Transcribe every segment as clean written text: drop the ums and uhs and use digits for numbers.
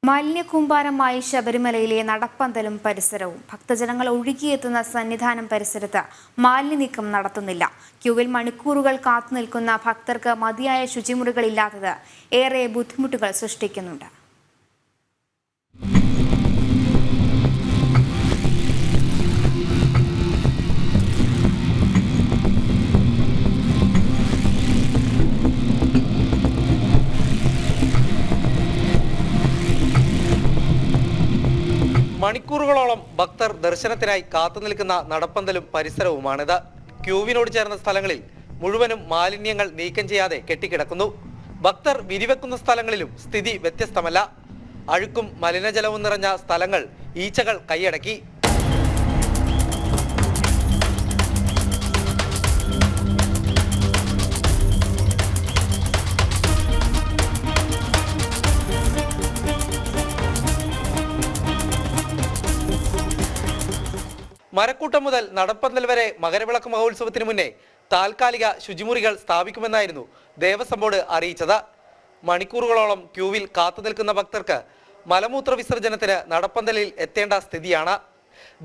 മാലിന്യക്കൂമ്പാരമായി ശബരിമലയിലെ നടപ്പന്തലും പരിസരവും. ഭക്തജനങ്ങൾ ഒഴുകിയെത്തുന്ന സന്നിധാനം പരിസരത്ത് മാലിന്യ നീക്കം നടത്തുന്നില്ല. ക്യൂവിൽ മണിക്കൂറുകൾ കാത്തുനിൽക്കുന്ന ഭക്തർക്ക് മതിയായ ശുചിമുറികളില്ലാത്തത് ഏറെ ബുദ്ധിമുട്ടുകൾ സൃഷ്ടിക്കുന്നുണ്ട്. മണിക്കൂറുകളോളം ഭക്തർ ദർശനത്തിനായി കാത്തുനിൽക്കുന്ന നടപ്പന്തലും പരിസരവുമാണിത്. ക്യൂവിനോട് ചേർന്ന സ്ഥലങ്ങളിൽ മുഴുവനും മാലിന്യങ്ങൾ നീക്കം ചെയ്യാതെ കെട്ടിക്കിടക്കുന്നു. ഭക്തർ വിരിവെക്കുന്ന സ്ഥലങ്ങളിലും സ്ഥിതി വ്യത്യസ്തമല്ല. അഴുക്കും മലിനജലവും നിറഞ്ഞ സ്ഥലങ്ങൾ ഈച്ചകൾ കൈയടക്കി. മരക്കൂട്ടം മുതൽ നടപ്പന്തൽ വരെ മകരവിളക്ക് മഹോത്സവത്തിന് മുന്നേ താൽക്കാലിക ശുചിമുറികൾ സ്ഥാപിക്കുമെന്നായിരുന്നു ദേവസ്വം ബോർഡ് അറിയിച്ചത്. മണിക്കൂറുകളോളം ക്യൂവിൽ കാത്തുനിൽക്കുന്ന ഭക്തർക്ക് മലമൂത്ര വിസർജനത്തിന് നടപ്പന്തലിൽ എത്തേണ്ട സ്ഥിതിയാണ്.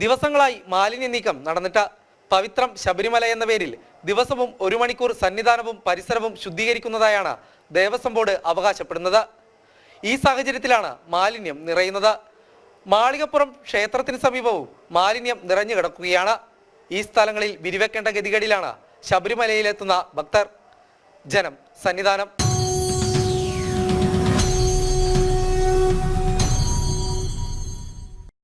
ദിവസങ്ങളായി മാലിന്യ നീക്കം നടന്നിട്ട് പവിത്രം ശബരിമല എന്ന പേരിൽ ദിവസവും 1 മണിക്കൂർ സന്നിധാനവും പരിസരവും ശുദ്ധീകരിക്കുന്നതായാണ് ദേവസ്വം ബോർഡ് അവകാശപ്പെടുന്നത്. ഈ സാഹചര്യത്തിലാണ് മാലിന്യം നിറയുന്നത്. മാളികപ്പുറം ക്ഷേത്രത്തിന് സമീപവും മാലിന്യം നിറഞ്ഞു കിടക്കുകയാണ്. ഈ സ്ഥലങ്ങളിൽ വിരിവെക്കേണ്ട ഗതികേടിലാണ് ശബരിമലയിലെത്തുന്ന ഭക്തർ. ജനം, സന്നിധാനം.